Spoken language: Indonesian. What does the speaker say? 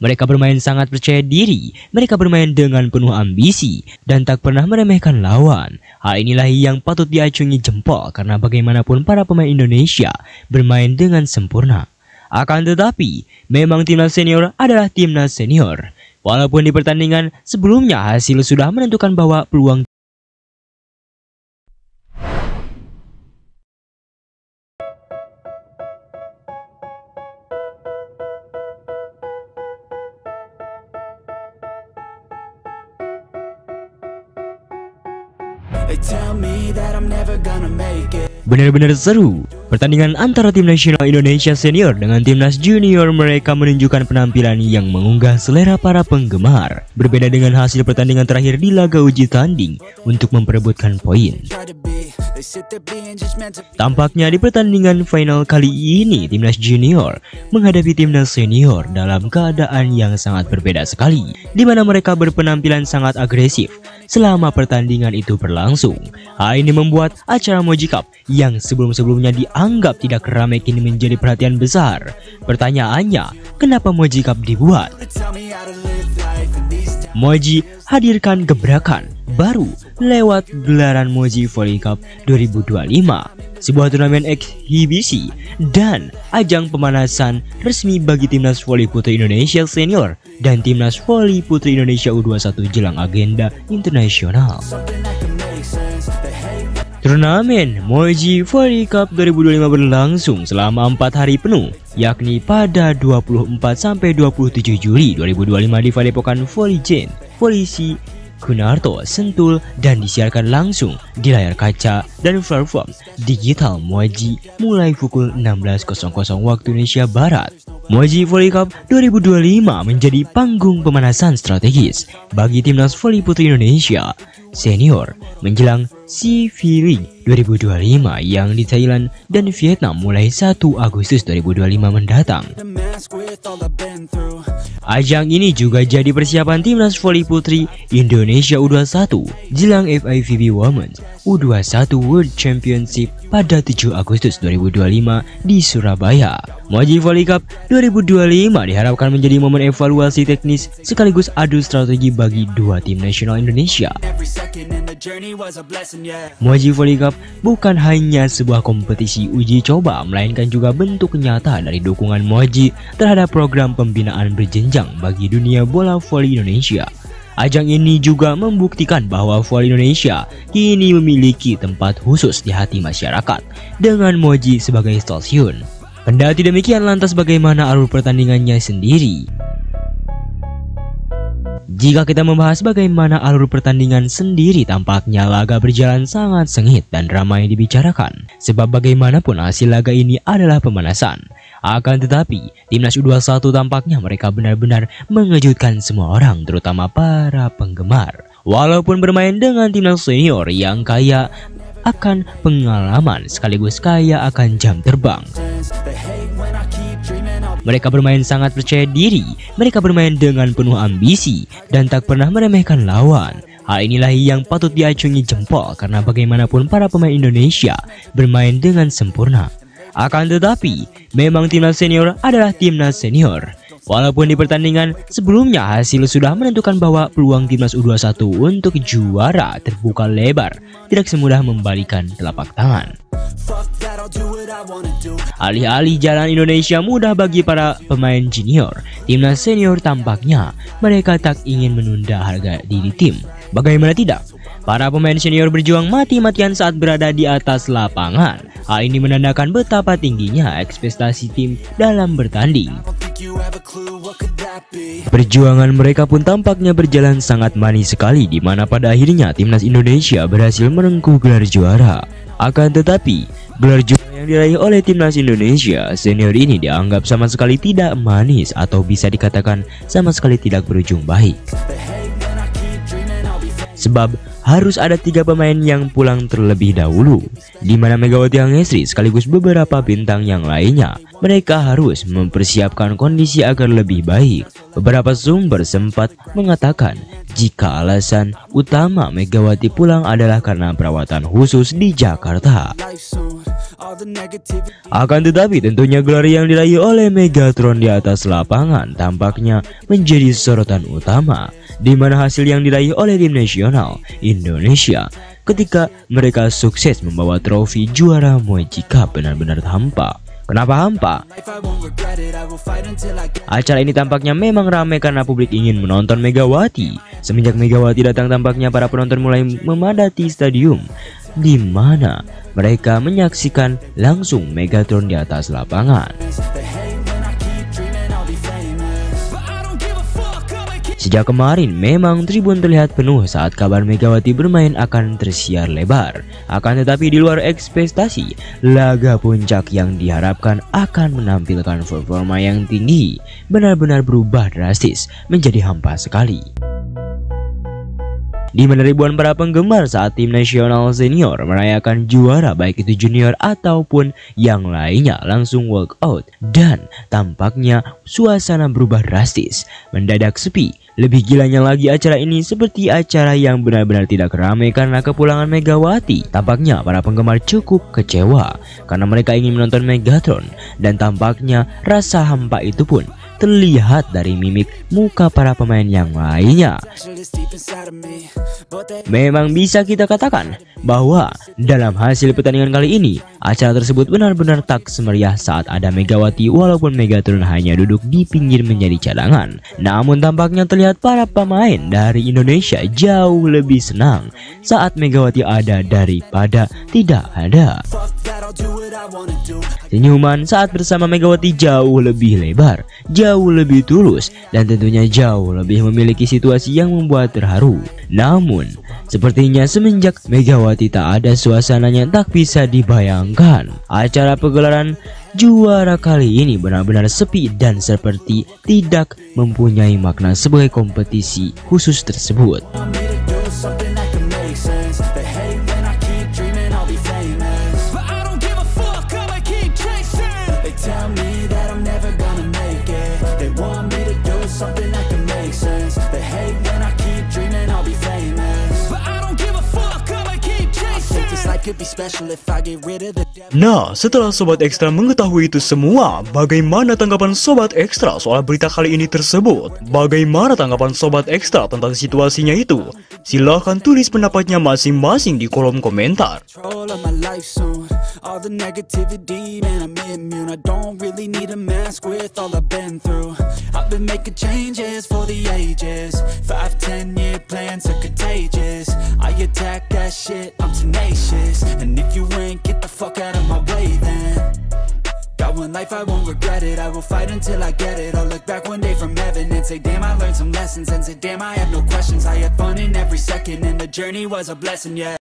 Mereka bermain sangat percaya diri, mereka bermain dengan penuh ambisi, dan tak pernah meremehkan lawan. Hal inilah yang patut diacungi jempol karena bagaimanapun para pemain Indonesia bermain dengan sempurna. Akan tetapi, memang timnas senior adalah timnas senior. Walaupun di pertandingan sebelumnya hasil sudah menentukan bahwa peluang benar-benar seru. Pertandingan antara tim nasional Indonesia senior dengan timnas junior mereka menunjukkan penampilan yang mengunggah selera para penggemar. Berbeda dengan hasil pertandingan terakhir di laga uji tanding untuk memperebutkan poin. Tampaknya di pertandingan final kali ini timnas junior menghadapi timnas senior dalam keadaan yang sangat berbeda sekali, di mana mereka berpenampilan sangat agresif selama pertandingan itu berlangsung. Hal ini membuat acara Moji Cup yang sebelum-sebelumnya dianggap tidak ramai kini menjadi perhatian besar. Pertanyaannya, kenapa Moji Cup dibuat? Moji hadirkan gebrakan baru lewat gelaran Moji Volley Cup 2025, sebuah turnamen eksibisi dan ajang pemanasan resmi bagi timnas voli putri Indonesia senior dan timnas voli putri Indonesia U21 jelang agenda internasional. Turnamen Moji Volley Cup 2025 berlangsung selama 4 hari penuh, yakni pada 24-27 Juli 2025 di Padepokan Voligen, Polisi Kunarto, Sentul, dan disiarkan langsung di layar kaca dan platform digital Moji mulai pukul 16.00 waktu Indonesia Barat. Moji Volley Cup 2025 menjadi panggung pemanasan strategis bagi timnas voli putri Indonesia senior menjelang CV League 2025 yang di Thailand dan Vietnam mulai 1 Agustus 2025 mendatang. Ajang ini juga jadi persiapan timnas voli putri Indonesia U21 jelang FIVB Women's U21 World Championship pada 7 Agustus 2025 di Surabaya. Moji Volley Cup 2025 diharapkan menjadi momen evaluasi teknis sekaligus adu strategi bagi dua tim nasional Indonesia. Moji Volley Cup bukan hanya sebuah kompetisi uji coba, melainkan juga bentuk nyata dari dukungan Moji terhadap program pembinaan berjenjang bagi dunia bola voli Indonesia. Ajang ini juga membuktikan bahwa voli Indonesia kini memiliki tempat khusus di hati masyarakat dengan Moji sebagai stasiun. Kendati demikian, lantas bagaimana alur pertandingannya sendiri? Jika kita membahas bagaimana alur pertandingan sendiri, tampaknya laga berjalan sangat sengit dan ramai dibicarakan. Sebab bagaimanapun hasil laga ini adalah pemanasan. Akan tetapi, timnas U21 tampaknya mereka benar-benar mengejutkan semua orang, terutama para penggemar. Walaupun bermain dengan timnas senior yang kaya akan pengalaman sekaligus kaya akan jam terbang, mereka bermain sangat percaya diri, mereka bermain dengan penuh ambisi, dan tak pernah meremehkan lawan. Hal inilah yang patut diacungi jempol karena bagaimanapun para pemain Indonesia bermain dengan sempurna. Akan tetapi, memang timnas senior adalah timnas senior. Walaupun di pertandingan sebelumnya hasil sudah menentukan bahwa peluang timnas U21 untuk juara terbuka lebar, tidak semudah membalikan telapak tangan. Alih-alih jalan Indonesia mudah bagi para pemain junior, timnas senior tampaknya mereka tak ingin menunda harga diri tim. Bagaimana tidak? Para pemain senior berjuang mati-matian saat berada di atas lapangan. Hal ini menandakan betapa tingginya ekspektasi tim dalam bertanding. Perjuangan mereka pun tampaknya berjalan sangat manis sekali, di mana pada akhirnya timnas Indonesia berhasil merengkuh gelar juara. Akan tetapi, gelar juara yang diraih oleh timnas Indonesia senior ini dianggap sama sekali tidak manis atau bisa dikatakan sama sekali tidak berujung baik. Sebab harus ada 3 pemain yang pulang terlebih dahulu, di mana Megawati Angestri sekaligus beberapa bintang yang lainnya mereka harus mempersiapkan kondisi agar lebih baik. Beberapa sumber sempat mengatakan jika alasan utama Megawati pulang adalah karena perawatan khusus di Jakarta. Akan tetapi tentunya gelar yang diraih oleh Megatron di atas lapangan tampaknya menjadi sorotan utama, di mana hasil yang diraih oleh tim nasional Indonesia ketika mereka sukses membawa trofi juara MoeGi Cup benar-benar hampa. Kenapa hampa? Acara ini tampaknya memang ramai karena publik ingin menonton Megawati. Semenjak Megawati datang tampaknya para penonton mulai memadati stadium, di mana mereka menyaksikan langsung Megatron di atas lapangan. Sejak kemarin memang tribun terlihat penuh saat kabar Megawati bermain akan tersiar lebar. Akan tetapi di luar ekspektasi, laga puncak yang diharapkan akan menampilkan performa yang tinggi benar-benar berubah drastis menjadi hampa sekali. Di mana ribuan para penggemar saat tim nasional senior merayakan juara baik itu junior ataupun yang lainnya langsung walk out, dan tampaknya suasana berubah drastis, mendadak sepi. Lebih gilanya lagi, acara ini seperti acara yang benar-benar tidak ramai karena kepulangan Megawati. Tampaknya para penggemar cukup kecewa karena mereka ingin menonton Megatron, dan tampaknya rasa hampa itu pun terlihat dari mimik muka para pemain yang lainnya. Memang bisa kita katakan bahwa dalam hasil pertandingan kali ini, acara tersebut benar-benar tak semeriah saat ada Megawati, walaupun Megatron hanya duduk di pinggir menjadi cadangan. Namun tampaknya terlihat para pemain dari Indonesia jauh lebih senang saat Megawati ada daripada tidak ada. Senyuman saat bersama Megawati jauh lebih lebar, jauh lebih tulus, dan tentunya jauh lebih memiliki situasi yang membuat terharu. Namun, sepertinya semenjak Megawati tak ada, suasananya tak bisa dibayangkan. Acara pegelaran juara kali ini benar-benar sepi dan seperti tidak mempunyai makna sebagai kompetisi khusus tersebut. Nah, setelah Sobat Ekstra mengetahui itu semua, bagaimana tanggapan Sobat Ekstra soal berita kali ini tersebut? Bagaimana tanggapan Sobat Ekstra tentang situasinya itu? Silahkan tulis pendapatnya masing-masing di kolom komentar. And if you ain't, get the fuck out of my way then. Got one life, I won't regret it. I will fight until I get it. I'll look back one day from heaven and say, damn, I learned some lessons. And say, damn, I had no questions. I had fun in every second, and the journey was a blessing, yeah.